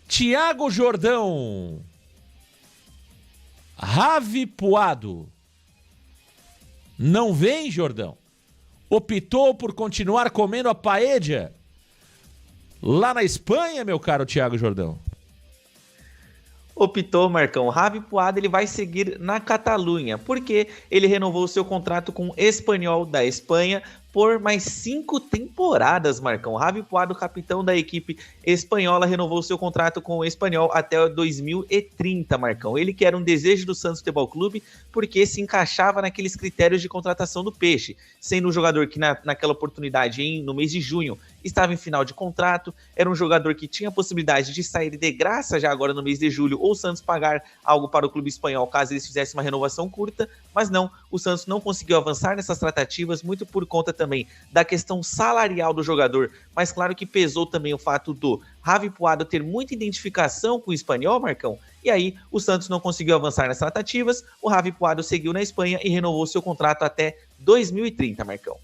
Tiago Jordão. Ravi Puado. Não vem, Jordão? Optou por continuar comendo a paella lá na Espanha, meu caro Tiago Jordão? Optou, Marcão. Ravi Puado ele vai seguir na Catalunha, porque ele renovou seu contrato com o Espanyol da Espanha por mais 5 temporadas, Marcão. Ravi Puado, capitão da equipe espanhola, renovou seu contrato com o Espanyol até 2030, Marcão. Ele que era um desejo do Santos Futebol Clube, porque se encaixava naqueles critérios de contratação do Peixe, sendo um jogador que naquela oportunidade, no mês de junho, estava em final de contrato, era um jogador que tinha a possibilidade de sair de graça já agora no mês de julho, ou o Santos pagar algo para o clube espanhol caso eles fizessem uma renovação curta, mas não, o Santos não conseguiu avançar nessas tratativas, muito por conta também da questão salarial do jogador, mas claro que pesou também o fato do Ravi Puado ter muita identificação com o Espanyol, Marcão, e aí o Santos não conseguiu avançar nas tratativas, o Ravi Puado seguiu na Espanha e renovou seu contrato até 2030, Marcão.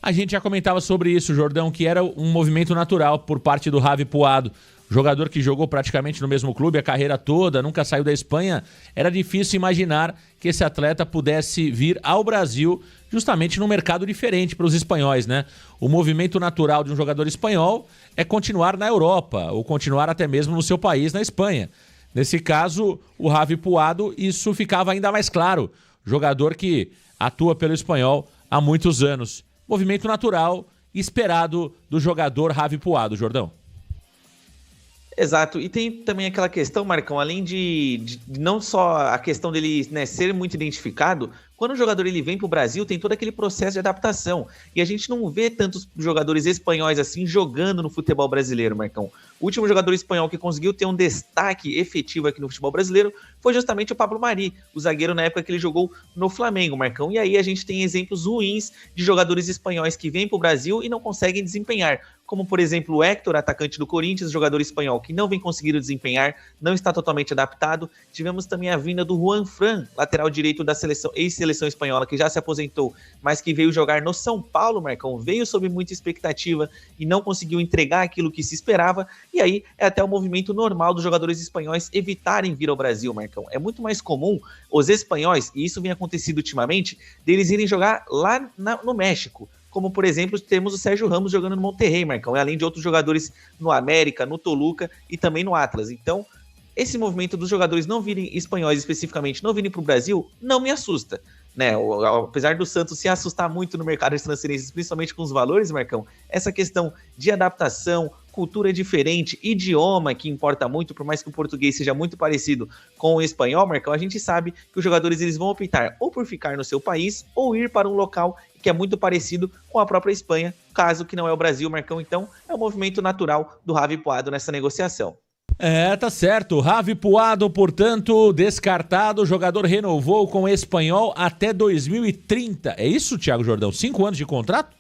A gente já comentava sobre isso, Jordão, que era um movimento natural por parte do Ravi Puado. Jogador que jogou praticamente no mesmo clube a carreira toda, nunca saiu da Espanha. Era difícil imaginar que esse atleta pudesse vir ao Brasil justamente num mercado diferente para os espanhóis, né? O movimento natural de um jogador espanhol é continuar na Europa, ou continuar até mesmo no seu país, na Espanha. Nesse caso, o Ravi Puado, isso ficava ainda mais claro. Jogador que atua pelo Espanyol há muitos anos. Movimento natural, esperado do jogador Ravi Puado, Jordão. Exato, e tem também aquela questão, Marcão, além de não só a questão dele, né, ser muito identificado, quando o jogador ele vem para o Brasil, tem todo aquele processo de adaptação, e a gente não vê tantos jogadores espanhóis assim jogando no futebol brasileiro, Marcão. O último jogador espanhol que conseguiu ter um destaque efetivo aqui no futebol brasileiro foi justamente o Pablo Mari, o zagueiro na época que ele jogou no Flamengo, Marcão. E aí a gente tem exemplos ruins de jogadores espanhóis que vêm para o Brasil e não conseguem desempenhar, como por exemplo o Héctor, atacante do Corinthians, jogador espanhol que não vem conseguindo desempenhar, não está totalmente adaptado. Tivemos também a vinda do Juan Fran, lateral direito da seleção, ex-seleção espanhola, que já se aposentou, mas que veio jogar no São Paulo, Marcão, veio sob muita expectativa e não conseguiu entregar aquilo que se esperava, e aí é até o movimento normal dos jogadores espanhóis evitarem vir ao Brasil, Marcão. É muito mais comum os espanhóis, e isso vem acontecendo ultimamente, deles irem jogar lá no México, como por exemplo temos o Sérgio Ramos jogando no Monterrey, Marcão, além de outros jogadores no América, no Toluca e também no Atlas. Então, esse movimento dos jogadores não virem espanhóis especificamente, não virem para o Brasil, não me assusta, né? Apesar do Santos se assustar muito no mercado de transferências, principalmente com os valores, Marcão, essa questão de adaptação, cultura diferente, idioma que importa muito, por mais que o português seja muito parecido com o espanhol, Marcão, a gente sabe que os jogadores eles vão optar ou por ficar no seu país ou ir para um local que é muito parecido com a própria Espanha, caso que não é o Brasil, Marcão. Então é um movimento natural do Ravi Puado nessa negociação. Tá certo. Ravi Puado, portanto, descartado. O jogador renovou com o Espanyol até 2030. É isso, Tiago Jordão? 5 anos de contrato?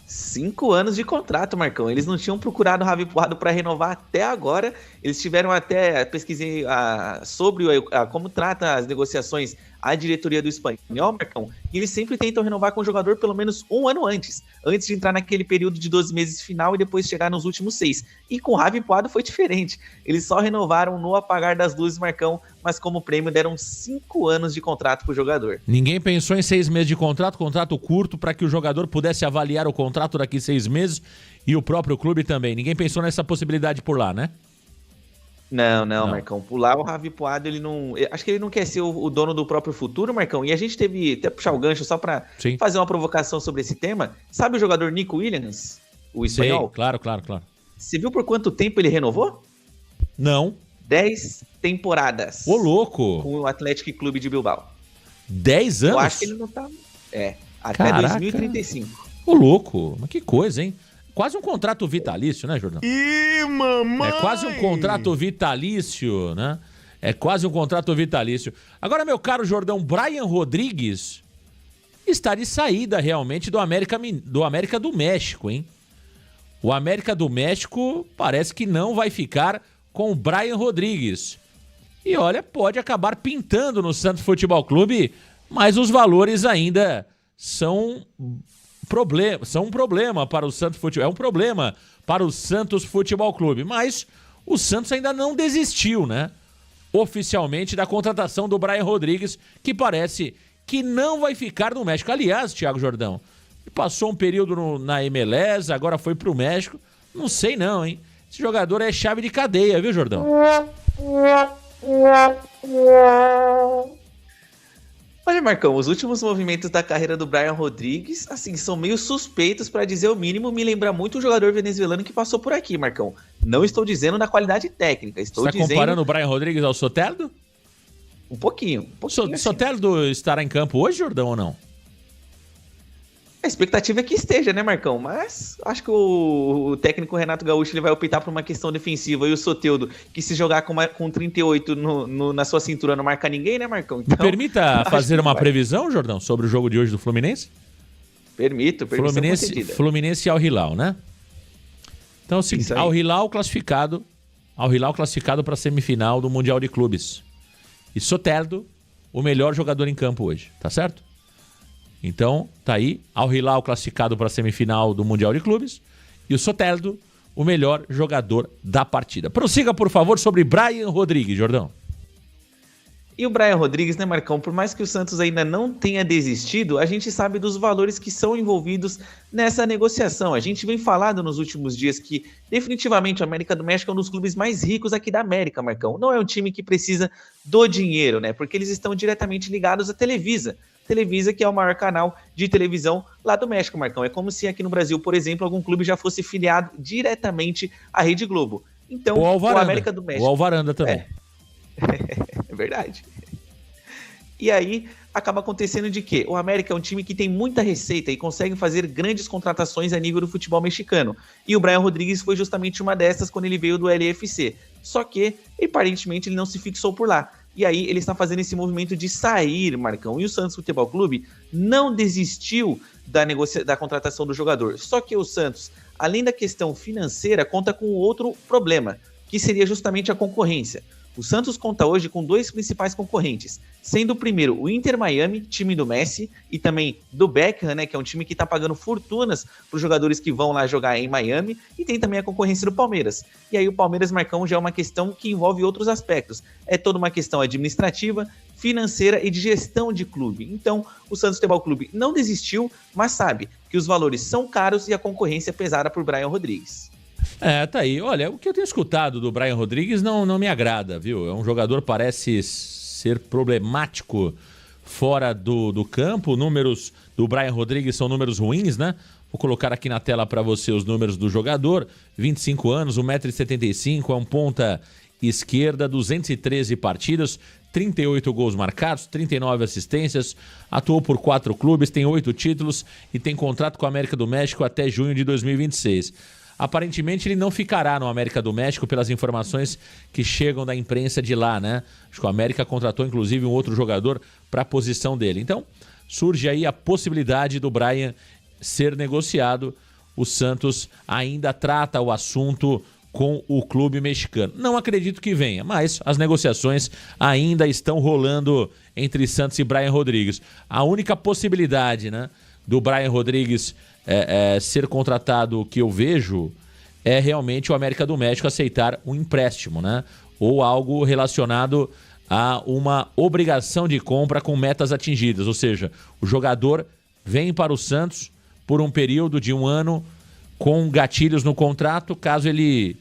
5 anos de contrato, Marcão. Eles não tinham procurado o Ravi Puado para renovar até agora. Eles tiveram até, pesquisei sobre como trata as negociações a diretoria do Espanyol, Marcão, e eles sempre tentam renovar com o jogador pelo menos 1 ano antes de entrar naquele período de 12 meses final e depois chegar nos últimos 6. E com o Ravi Puado foi diferente. Eles só renovaram no apagar das luzes, Marcão, mas como prêmio deram 5 anos de contrato pro jogador. Ninguém pensou em 6 meses de contrato curto, para que o jogador pudesse avaliar o contrato daqui 6 meses e o próprio clube também. Ninguém pensou nessa possibilidade por lá, né? Não, Marcão. Pular o Ravi Puado, ele não... Acho que ele não quer ser o dono do próprio futuro, Marcão. E a gente teve... Até puxar o gancho só pra fazer uma provocação sobre esse tema. Sabe o jogador Nico Williams? O espanhol? Sei, claro. Você viu por quanto tempo ele renovou? Não. 10 temporadas. Ô, louco! Com o Atlético Clube de Bilbao. 10 anos? Eu acho que ele não tá... até Caraca. 2035. Ô, louco! Mas que coisa, hein? Quase um contrato vitalício, né, Jordão? Ih, mamãe! É quase um contrato vitalício, né? É quase um contrato vitalício. Agora, meu caro Jordão, Brian Rodrigues está de saída realmente do América do México, hein? O América do México parece que não vai ficar com o Brian Rodrigues. E olha, pode acabar pintando no Santos Futebol Clube, mas os valores ainda são um problema para o Santos Futebol. É um problema para o Santos Futebol Clube, mas o Santos ainda não desistiu, né? Oficialmente da contratação do Brian Rodrigues, que parece que não vai ficar no México. Aliás, Thiago Jordão, passou um período na MLS, agora foi pro México. Não sei não, hein? Esse jogador é chave de cadeia, viu, Jordão? Olha, Marcão, os últimos movimentos da carreira do Brian Rodrigues, assim, são meio suspeitos, para dizer o mínimo. Me lembra muito um jogador venezuelano que passou por aqui, Marcão. Não estou dizendo na qualidade técnica, estou Você dizendo... Está comparando o Brian Rodrigues ao Soteldo? Um pouquinho assim. Soteldo estará em campo hoje, Jordão, ou não? A expectativa é que esteja, né, Marcão? Mas acho que o técnico Renato Gaúcho ele vai optar por uma questão defensiva. E o Soteldo, que se jogar com 38 na sua cintura não marca ninguém, né, Marcão? Então, me permita fazer uma previsão, Jordão, sobre o jogo de hoje do Fluminense? Permito. Fluminense e Al Hilal, né? Então, assim, Al Hilal classificado para a semifinal do Mundial de Clubes. E Soteldo, o melhor jogador em campo hoje, tá certo? Então, tá aí, Al Hilal classificado para a semifinal do Mundial de Clubes e o Soteldo, o melhor jogador da partida. Prossiga, por favor, sobre Brian Rodrigues, Jordão. E o Brian Rodrigues, né, Marcão? Por mais que o Santos ainda não tenha desistido, a gente sabe dos valores que são envolvidos nessa negociação. A gente vem falando nos últimos dias que definitivamente o América do México é um dos clubes mais ricos aqui da América, Marcão. Não é um time que precisa do dinheiro, né? Porque eles estão diretamente ligados à Televisa. Televisa, que é o maior canal de televisão lá do México, Marcão. É como se aqui no Brasil, por exemplo, algum clube já fosse filiado diretamente à Rede Globo. Então, o América do México... O Alvaranda também. É verdade. E aí, acaba acontecendo de que o América é um time que tem muita receita e consegue fazer grandes contratações a nível do futebol mexicano. E o Brian Rodrigues foi justamente uma dessas quando ele veio do LFC. Só que, aparentemente, ele não se fixou por lá. E aí ele está fazendo esse movimento de sair, Marcão. E o Santos Futebol Clube não desistiu da contratação do jogador. Só que o Santos, além da questão financeira, conta com outro problema, que seria justamente a concorrência. O Santos conta hoje com dois principais concorrentes, sendo o primeiro o Inter Miami, time do Messi, e também do Beckham, né, que é um time que está pagando fortunas para os jogadores que vão lá jogar em Miami, e tem também a concorrência do Palmeiras. E aí o Palmeiras, Marcão, já é uma questão que envolve outros aspectos. É toda uma questão administrativa, financeira e de gestão de clube. Então, o Santos Futebol Clube não desistiu, mas sabe que os valores são caros e a concorrência é pesada por Brian Rodrigues. Tá aí. Olha, o que eu tenho escutado do Brian Rodrigues não me agrada, viu? É um jogador que parece ser problemático fora do campo. Números do Brian Rodrigues são números ruins, né? Vou colocar aqui na tela para você os números do jogador. 25 anos, 1,75 m, é um ponta esquerda, 213 partidas, 38 gols marcados, 39 assistências, atuou por 4 clubes, tem 8 títulos e tem contrato com a América do México até junho de 2026. Aparentemente ele não ficará no América do México pelas informações que chegam da imprensa de lá, né? Acho que o América contratou inclusive um outro jogador para a posição dele. Então surge aí a possibilidade do Brian ser negociado. O Santos ainda trata o assunto com o clube mexicano. Não acredito que venha, mas as negociações ainda estão rolando entre Santos e Brian Rodrigues. A única possibilidade, né, do Brian Rodrigues ser contratado, que eu vejo, é realmente o América do México aceitar um empréstimo, né? Ou algo relacionado a uma obrigação de compra com metas atingidas. Ou seja, o jogador vem para o Santos por um período de 1 ano com gatilhos no contrato. Caso ele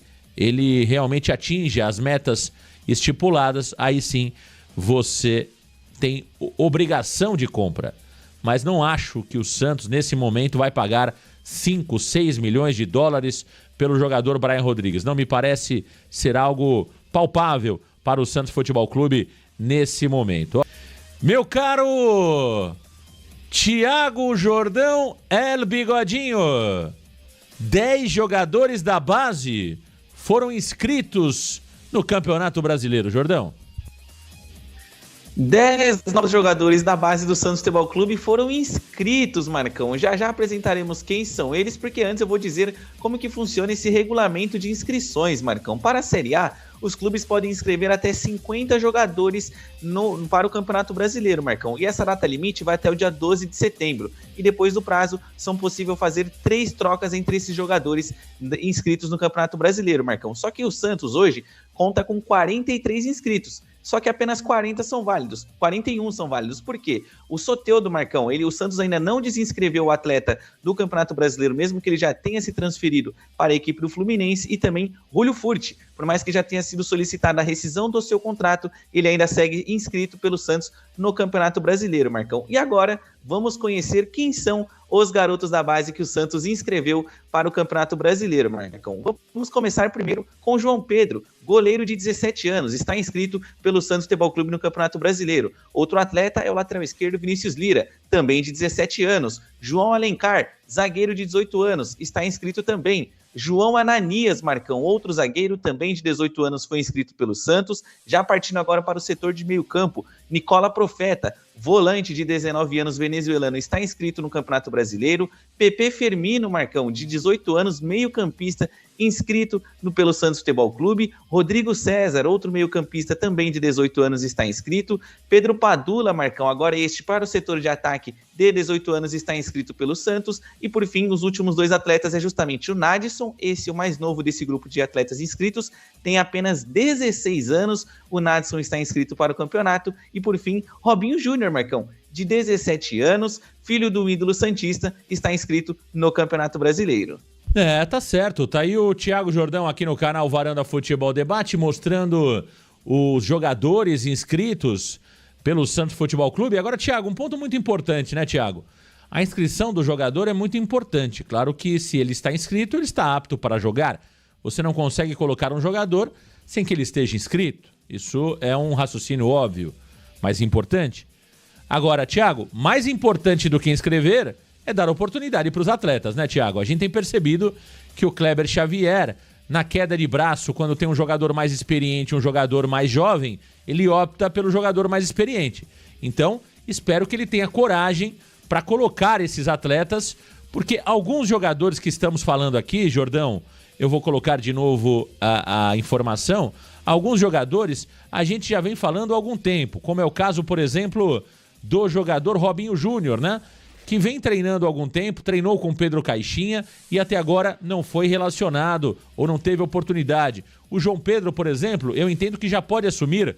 realmente atinja as metas estipuladas, aí sim você tem obrigação de compra. Mas não acho que o Santos, nesse momento, vai pagar 5, 6 milhões de dólares pelo jogador Brian Rodrigues. Não me parece ser algo palpável para o Santos Futebol Clube nesse momento. Meu caro Thiago Jordão El Bigodinho, 10 jogadores da base foram inscritos no Campeonato Brasileiro, Jordão. 10 novos jogadores da base do Santos Futebol Clube foram inscritos, Marcão. Já apresentaremos quem são eles, porque antes eu vou dizer como que funciona esse regulamento de inscrições, Marcão. Para a Série A, os clubes podem inscrever até 50 jogadores para o Campeonato Brasileiro, Marcão. E essa data limite vai até o dia 12 de setembro. E depois do prazo, são possível fazer 3 trocas entre esses jogadores inscritos no Campeonato Brasileiro, Marcão. Só que o Santos hoje conta com 43 inscritos. Só que apenas 41 são válidos. Por quê? O Soteldo, Marcão, o Santos ainda não desinscreveu o atleta do Campeonato Brasileiro, mesmo que ele já tenha se transferido para a equipe do Fluminense, e também Julio Furti, por mais que já tenha sido solicitada a rescisão do seu contrato, ele ainda segue inscrito pelo Santos no Campeonato Brasileiro, Marcão. E agora, vamos conhecer quem são os garotos da base que o Santos inscreveu para o Campeonato Brasileiro, Marcão. Vamos começar primeiro com o João Pedro, goleiro de 17 anos, está inscrito pelo Santos Futebol Clube no Campeonato Brasileiro. Outro atleta é o lateral esquerdo Vinícius Lira, também de 17 anos. João Alencar, zagueiro de 18 anos, está inscrito também. João Ananias, Marcão, outro zagueiro também de 18 anos, foi inscrito pelo Santos. Já partindo agora para o setor de meio campo, Nicola Profeta, volante de 19 anos venezuelano, está inscrito no Campeonato Brasileiro. Pepe Firmino, Marcão, de 18 anos, meio campista, inscrito pelo Santos Futebol Clube. Rodrigo César, outro meio campista também de 18 anos, está inscrito. Pedro Padula, Marcão, agora este para o setor de ataque, de 18 anos, está inscrito pelo Santos. E por fim, os últimos 2 atletas é justamente o Nadson, esse é o mais novo desse grupo de atletas inscritos, tem apenas 16 anos, o Nadson está inscrito para o campeonato. E por fim, Robinho Júnior, Marcão, de 17 anos, filho do ídolo santista, está inscrito no Campeonato Brasileiro. Tá certo. Tá aí o Thiago Jordão aqui no canal Varanda Futebol Debate, mostrando os jogadores inscritos pelo Santos Futebol Clube. Agora, Thiago, um ponto muito importante, né, Thiago? A inscrição do jogador é muito importante. Claro que se ele está inscrito, ele está apto para jogar. Você não consegue colocar um jogador sem que ele esteja inscrito. Isso é um raciocínio óbvio, mas importante. Agora, Thiago, mais importante do que inscrever é dar oportunidade para os atletas, né, Thiago? A gente tem percebido que o Kleber Xavier, na queda de braço, quando tem um jogador mais experiente, um jogador mais jovem, ele opta pelo jogador mais experiente. Então, espero que ele tenha coragem para colocar esses atletas, porque alguns jogadores que estamos falando aqui, Jordão, eu vou colocar de novo a informação, alguns jogadores a gente já vem falando há algum tempo, como é o caso, por exemplo, do jogador Robinho Júnior, né? Que vem treinando há algum tempo, treinou com Pedro Caixinha e até agora não foi relacionado ou não teve oportunidade. O João Pedro, por exemplo, eu entendo que já pode assumir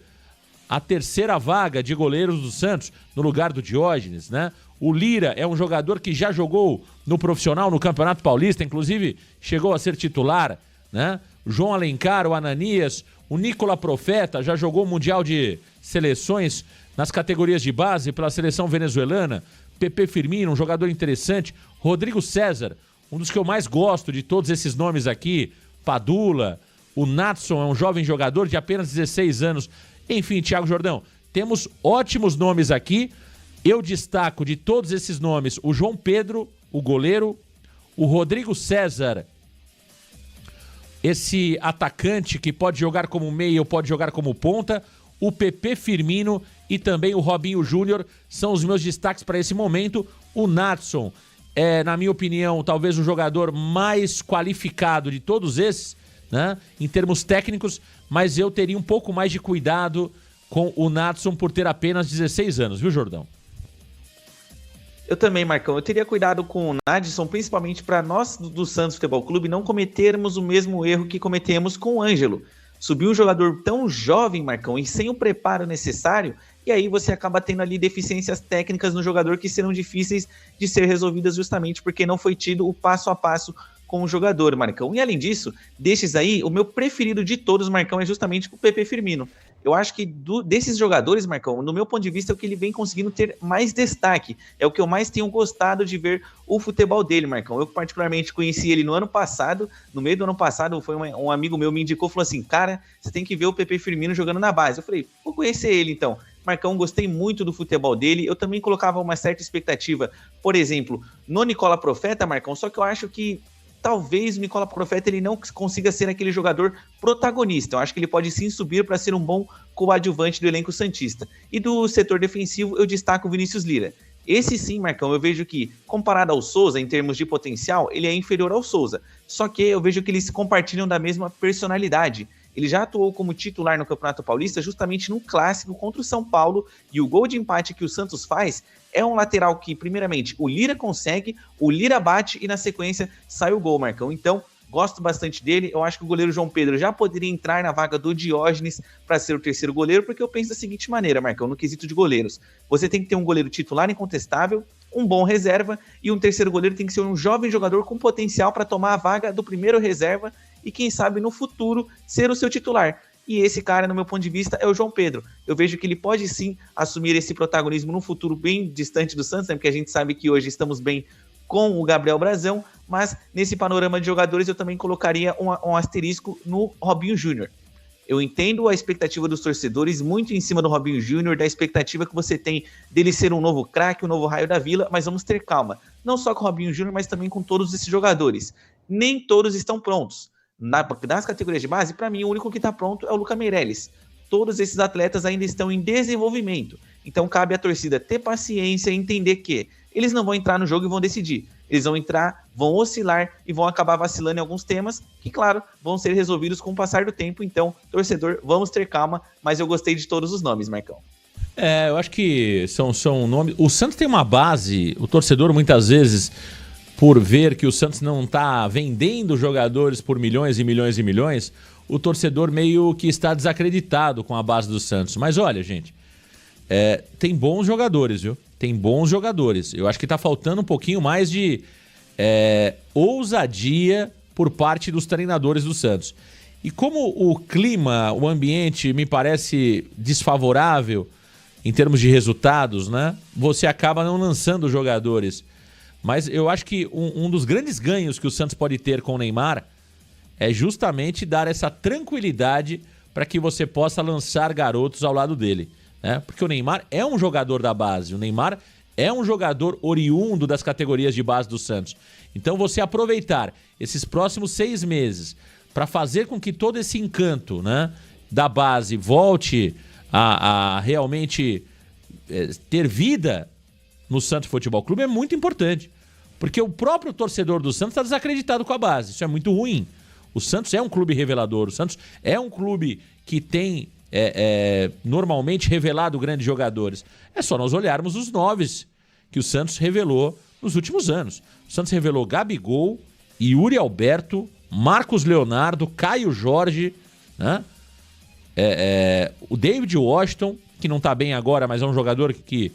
a 3ª vaga de goleiros do Santos no lugar do Diógenes, né? O Lira é um jogador que já jogou no profissional, no Campeonato Paulista, inclusive chegou a ser titular, né? O João Alencar, o Ananias, o Nicola Profeta já jogou o Mundial de Seleções nas categorias de base pela seleção venezuelana. Pepe Firmino, um jogador interessante. Rodrigo César, um dos que eu mais gosto de todos esses nomes aqui. Padula, o Nadson é um jovem jogador de apenas 16 anos. Enfim, Thiago Jordão, temos ótimos nomes aqui. Eu destaco de todos esses nomes o João Pedro, o goleiro, o Rodrigo César, esse atacante que pode jogar como meia ou pode jogar como ponta, o Pepe Firmino e também o Robinho Júnior são os meus destaques para esse momento. O Nadson é, na minha opinião, talvez o jogador mais qualificado de todos esses, né, em termos técnicos, mas eu teria um pouco mais de cuidado com o Nadson por ter apenas 16 anos, viu, Jordão? Eu também, Marcão. Eu teria cuidado com o Nadson, principalmente para nós do Santos Futebol Clube não cometermos o mesmo erro que cometemos com o Ângelo. Subir um jogador tão jovem, Marcão, e sem o preparo necessário, e aí você acaba tendo ali deficiências técnicas no jogador que serão difíceis de ser resolvidas justamente porque não foi tido o passo a passo com o jogador, Marcão. E além disso, desses aí, o meu preferido de todos, Marcão, é justamente o Pepe Firmino. Eu acho que desses jogadores, Marcão, no meu ponto de vista, é o que ele vem conseguindo ter mais destaque. É o que eu mais tenho gostado de ver o futebol dele, Marcão. Eu particularmente conheci ele no ano passado, no meio do ano passado, foi um amigo meu me indicou, falou assim, cara, você tem que ver o Pepe Firmino jogando na base. Eu falei, vou conhecer ele então. Marcão, gostei muito do futebol dele. Eu também colocava uma certa expectativa, por exemplo, no Nicola Profeta, Marcão, só que eu acho que talvez o Nicola Profeta ele não consiga ser aquele jogador protagonista. Eu acho que ele pode sim subir para ser um bom coadjuvante do elenco santista. E do setor defensivo eu destaco o Vinícius Lira. Esse sim, Marcão, eu vejo que, comparado ao Souza, em termos de potencial, ele é inferior ao Souza. Só que eu vejo que eles compartilham da mesma personalidade. Ele já atuou como titular no Campeonato Paulista justamente no clássico contra o São Paulo, e o gol de empate que o Santos faz é um lateral que, primeiramente, o Lira consegue, o Lira bate e na sequência sai o gol, Marcão. Então, gosto bastante dele. Eu acho que o goleiro João Pedro já poderia entrar na vaga do Diógenes para ser o terceiro goleiro, porque eu penso da seguinte maneira, Marcão, no quesito de goleiros. Você tem que ter um goleiro titular incontestável, um bom reserva, e um terceiro goleiro tem que ser um jovem jogador com potencial para tomar a vaga do primeiro reserva e, quem sabe, no futuro, ser o seu titular. E esse cara, no meu ponto de vista, é o João Pedro. Eu vejo que ele pode sim assumir esse protagonismo num futuro bem distante do Santos, né? Porque a gente sabe que hoje estamos bem com o Gabriel Brazão, mas nesse panorama de jogadores eu também colocaria um asterisco no Robinho Júnior. Eu entendo a expectativa dos torcedores muito em cima do Robinho Júnior, da expectativa que você tem dele ser um novo craque, um novo raio da vila, mas vamos ter calma. Não só com o Robinho Júnior, mas também com todos esses jogadores. Nem todos estão prontos. Nas categorias de base, para mim, o único que está pronto é o Lucas Meirelles. Todos esses atletas ainda estão em desenvolvimento. Então cabe à torcida ter paciência e entender que eles não vão entrar no jogo e vão decidir. Eles vão entrar, vão oscilar e vão acabar vacilando em alguns temas que, claro, vão ser resolvidos com o passar do tempo. Então, torcedor, vamos ter calma, mas eu gostei de todos os nomes, Marcão. Eu acho que são nomes... O Santos tem uma base, o torcedor muitas vezes, por ver que o Santos não está vendendo jogadores por milhões e milhões e milhões, o torcedor meio que está desacreditado com a base do Santos. Mas olha, gente, tem bons jogadores, viu? Tem bons jogadores. Eu acho que está faltando um pouquinho mais de ousadia por parte dos treinadores do Santos. E como o clima, o ambiente me parece desfavorável em termos de resultados, né? Você acaba não lançando jogadores. Mas eu acho que um dos grandes ganhos que o Santos pode ter com o Neymar é justamente dar essa tranquilidade para que você possa lançar garotos ao lado dele. Porque o Neymar é um jogador da base, o Neymar é um jogador oriundo das categorias de base do Santos. Então você aproveitar esses próximos 6 meses para fazer com que todo esse encanto, né, da base volte a realmente ter vida no Santos Futebol Clube é muito importante. Porque o próprio torcedor do Santos está desacreditado com a base, isso é muito ruim. O Santos é um clube revelador, o Santos é um clube que tem... normalmente revelado grandes jogadores. É só nós olharmos os 9 que o Santos revelou nos últimos anos. O Santos revelou Gabigol, Yuri Alberto, Marcos Leonardo, Caio Jorge, né? O David Washington, que não está bem agora, mas é um jogador que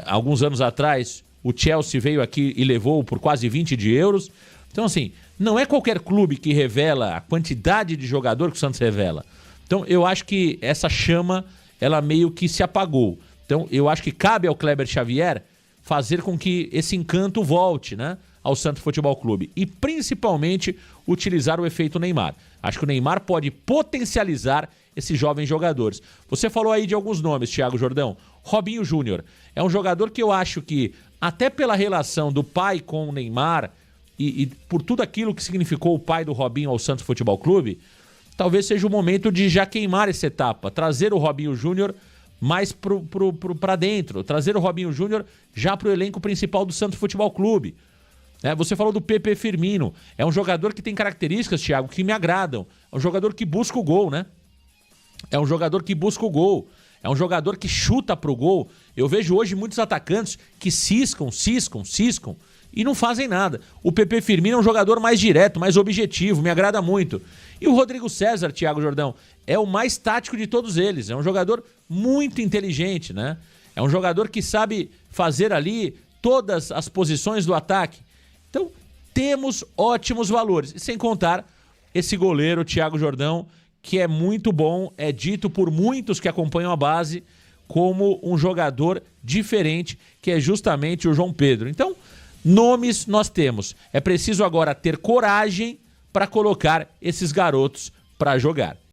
alguns anos atrás o Chelsea veio aqui e levou por quase 20 de euros. Então, assim, não é qualquer clube que revela a quantidade de jogador que o Santos revela. Então, eu acho que essa chama, ela meio que se apagou. Então, eu acho que cabe ao Kleber Xavier fazer com que esse encanto volte, né, ao Santos Futebol Clube. E, principalmente, utilizar o efeito Neymar. Acho que o Neymar pode potencializar esses jovens jogadores. Você falou aí de alguns nomes, Thiago Jordão. Robinho Júnior. É um jogador que eu acho que, até pela relação do pai com o Neymar e por tudo aquilo que significou o pai do Robinho ao Santos Futebol Clube, talvez seja o momento de já queimar essa etapa, trazer o Robinho Júnior mais para dentro, trazer o Robinho Júnior já para o elenco principal do Santos Futebol Clube. Você falou do PP Firmino, é um jogador que tem características, Thiago, que me agradam. É um jogador que busca o gol, né? É um jogador que busca o gol, é um jogador que chuta pro gol. Eu vejo hoje muitos atacantes que ciscam e não fazem nada. O PP Firmino é um jogador mais direto, mais objetivo, me agrada muito. E o Rodrigo César, Thiago Jordão, é o mais tático de todos eles. É um jogador muito inteligente, né? É um jogador que sabe fazer ali todas as posições do ataque. Então, temos ótimos valores. E sem contar esse goleiro, Thiago Jordão, que é muito bom, é dito por muitos que acompanham a base como um jogador diferente, que é justamente o João Pedro. Então, nomes nós temos. É preciso agora ter coragem para colocar esses garotos para jogar.